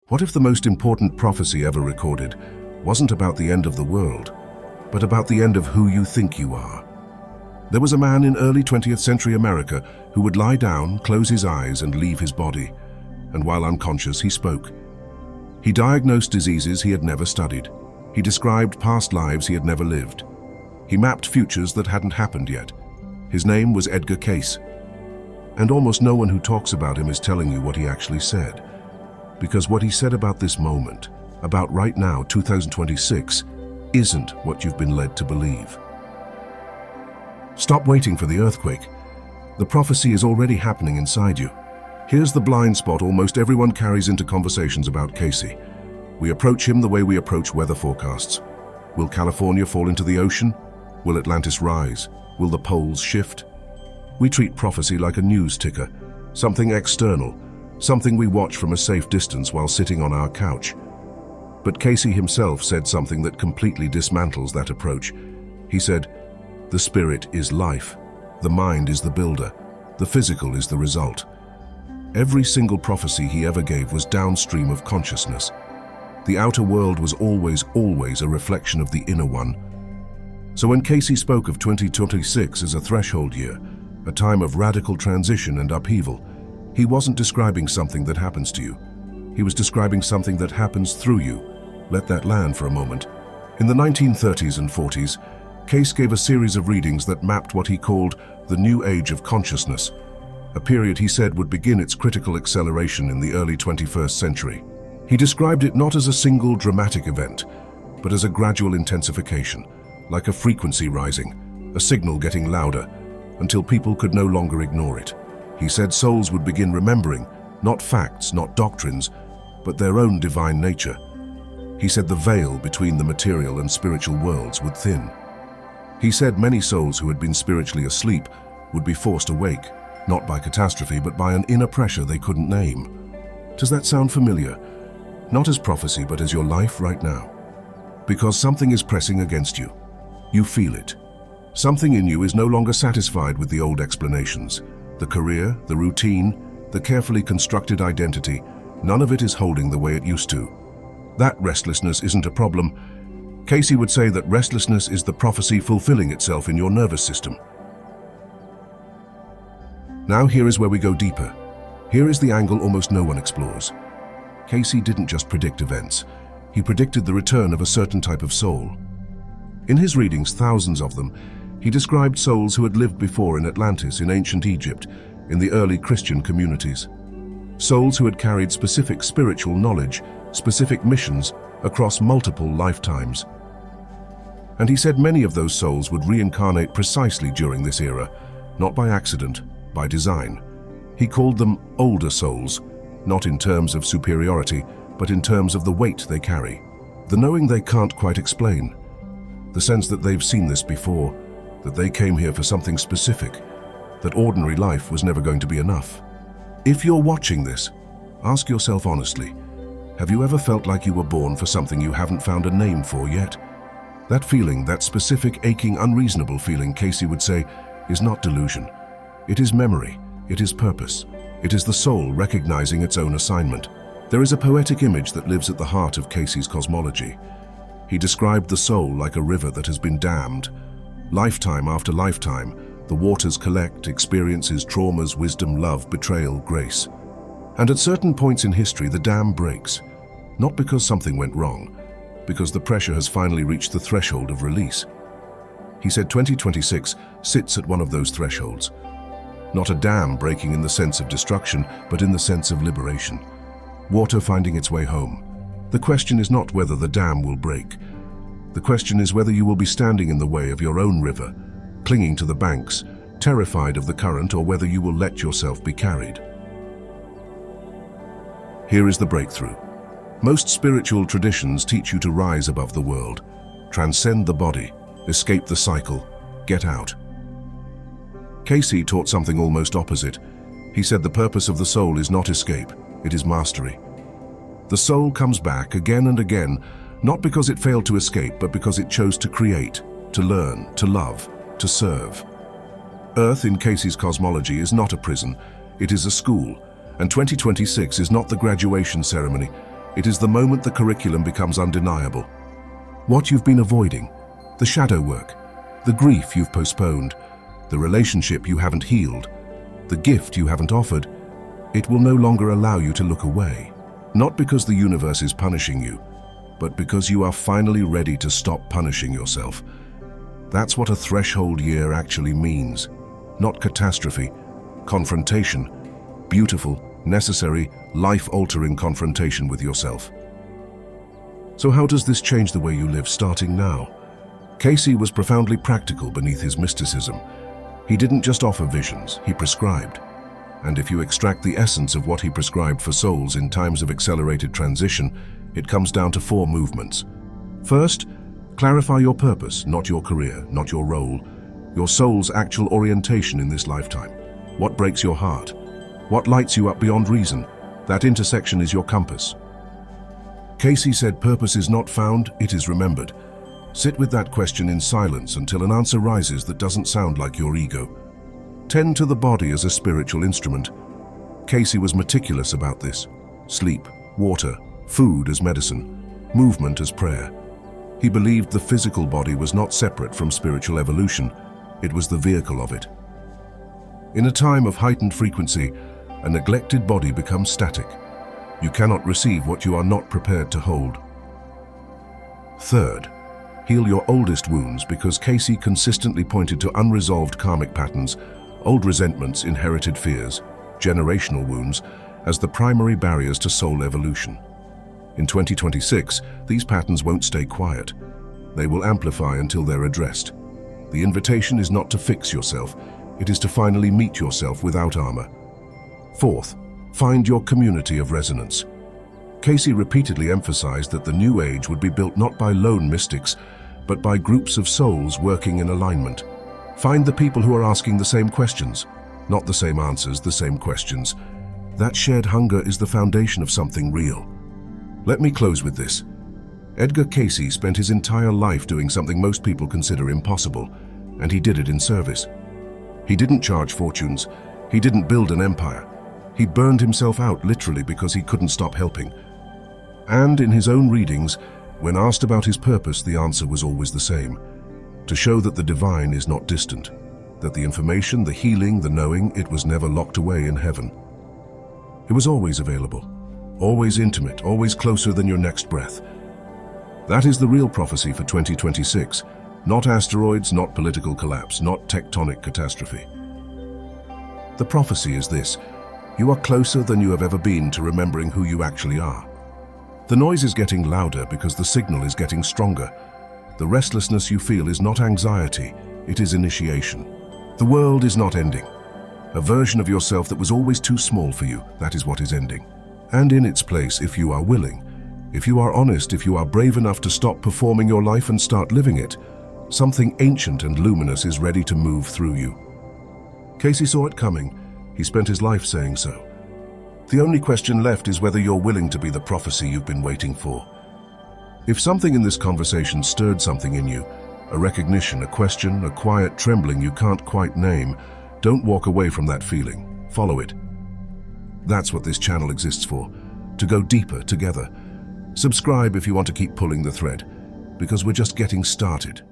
What if the most important prophecy ever recorded wasn't about the end of the world, but about the end of who you think you are? There was a man in early 20th century America who would lie down, close his eyes, and leave his body. And while unconscious, he spoke. He diagnosed diseases he had never studied. He described past lives he had never lived. He mapped futures that hadn't happened yet. His name was Edgar Cayce. And almost no one who talks about him is telling you what he actually said. Because what he said about this moment, about right now, 2026, isn't what you've been led to believe. Stop waiting for the earthquake. The prophecy is already happening inside you. Here's the blind spot almost everyone carries into conversations about Cayce. We approach him the way we approach weather forecasts. Will California fall into the ocean? Will Atlantis rise? Will the poles shift? We treat prophecy like a news ticker, something external, something we watch from a safe distance while sitting on our couch. But Cayce himself said something that completely dismantles that approach. He said, "The spirit is life, the mind is the builder, the physical is the result." Every single prophecy he ever gave was downstream of consciousness. The outer world was always a reflection of the inner one. So when Cayce spoke of 2026 as a threshold year, a time of radical transition and upheaval, he wasn't describing something that happens to you. He was describing something that happens through you. Let that land for a moment. In the 1930s and 40s, Cayce gave a series of readings that mapped what he called the new age of consciousness, a period he said would begin its critical acceleration in the early 21st century. He described it not as a single dramatic event, but as a gradual intensification, like a frequency rising, a signal getting louder, until people could no longer ignore it. He said souls would begin remembering, not facts, not doctrines, but their own divine nature. He said the veil between the material and spiritual worlds would thin. He said many souls who had been spiritually asleep would be forced awake, not by catastrophe, but by an inner pressure they couldn't name. Does that sound familiar? Not as prophecy, but as your life right now. Because something is pressing against you. You feel it. Something in you is no longer satisfied with the old explanations. The career, the routine, the carefully constructed identity, none of it is holding the way it used to. That restlessness isn't a problem. Cayce would say that restlessness is the prophecy fulfilling itself in your nervous system. Now here is where we go deeper. Here is the angle almost no one explores. Cayce didn't just predict events. He predicted the return of a certain type of soul. In his readings, thousands of them, he described souls who had lived before in Atlantis, in ancient Egypt, in the early Christian communities. Souls who had carried specific spiritual knowledge, specific missions, across multiple lifetimes. And he said many of those souls would reincarnate precisely during this era, not by accident, by design. He called them older souls, not in terms of superiority, but in terms of the weight they carry, the knowing they can't quite explain, the sense that they've seen this before, that they came here for something specific, that ordinary life was never going to be enough. If you're watching this, ask yourself honestly, have you ever felt like you were born for something you haven't found a name for yet? That feeling, that specific, aching, unreasonable feeling, Cayce would say, is not delusion. It is memory. It is purpose. It is the soul recognizing its own assignment. There is a poetic image that lives at the heart of Cayce's cosmology. He described the soul like a river that has been dammed. Lifetime after lifetime, the waters collect experiences, traumas, wisdom, love, betrayal, grace. And at certain points in history, the dam breaks. Not because something went wrong, because the pressure has finally reached the threshold of release. He said 2026 sits at one of those thresholds. Not a dam breaking in the sense of destruction, but in the sense of liberation. Water finding its way home. The question is not whether the dam will break. The question is whether you will be standing in the way of your own river, clinging to the banks, terrified of the current, or whether you will let yourself be carried. Here is the breakthrough. Most spiritual traditions teach you to rise above the world, transcend the body, escape the cycle, get out. Cayce taught something almost opposite. He said the purpose of the soul is not escape, it is mastery. The soul comes back again and again, not because it failed to escape, but because it chose to create, to learn, to love, to serve. Earth, in Cayce's cosmology, is not a prison, it is a school, and 2026 is not the graduation ceremony, It is the moment the curriculum becomes undeniable. What you've been avoiding, the shadow work, the grief you've postponed, the relationship you haven't healed, the gift you haven't offered, it will no longer allow you to look away. Not because the universe is punishing you, but because you are finally ready to stop punishing yourself. That's what a threshold year actually means. Not catastrophe, confrontation, beautiful, necessary, life-altering confrontation with yourself. So how does this change the way you live starting now? Cayce was profoundly practical beneath his mysticism. He didn't just offer visions, he prescribed. And if you extract the essence of what he prescribed for souls in times of accelerated transition, it comes down to 4 movements. First, clarify your purpose, not your career, not your role, your soul's actual orientation in this lifetime. What breaks your heart? What lights you up beyond reason? That intersection is your compass. Cayce said purpose is not found, it is remembered. Sit with that question in silence until an answer rises that doesn't sound like your ego. Tend to the body as a spiritual instrument. Cayce was meticulous about this. Sleep, water, food as medicine, movement as prayer. He believed the physical body was not separate from spiritual evolution. It was the vehicle of it. In a time of heightened frequency, a neglected body becomes static. You cannot receive what you are not prepared to hold. Third, heal your oldest wounds, because Cayce consistently pointed to unresolved karmic patterns, old resentments, inherited fears, generational wounds, as the primary barriers to soul evolution. In 2026, these patterns won't stay quiet. They will amplify until they're addressed. The invitation is not to fix yourself, it is to finally meet yourself without armor. Fourth, find your community of resonance. Cayce repeatedly emphasized that the new age would be built not by lone mystics, but by groups of souls working in alignment. Find the people who are asking the same questions, not the same answers, the same questions. That shared hunger is the foundation of something real. Let me close with this. Edgar Cayce spent his entire life doing something most people consider impossible, and he did it in service. He didn't charge fortunes. He didn't build an empire. He burned himself out literally because he couldn't stop helping. And in his own readings, when asked about his purpose, the answer was always the same: to show that the divine is not distant, that the information, the healing, the knowing, it was never locked away in heaven. It was always available, always intimate, always closer than your next breath. That is the real prophecy for 2026, not asteroids, not political collapse, not tectonic catastrophe. The prophecy is this: you are closer than you have ever been to remembering who you actually are. The noise is getting louder because the signal is getting stronger. The restlessness you feel is not anxiety, it is initiation. The world is not ending. A version of yourself that was always too small for you, that is what is ending. And in its place, if you are willing, if you are honest, if you are brave enough to stop performing your life and start living it, something ancient and luminous is ready to move through you. Cayce saw it coming. He spent his life saying so. The only question left is whether you're willing to be the prophecy you've been waiting for. If something in this conversation stirred something in you, a recognition, a question, a quiet trembling you can't quite name, don't walk away from that feeling. Follow it. That's what this channel exists for, to go deeper together. Subscribe if you want to keep pulling the thread, because we're just getting started.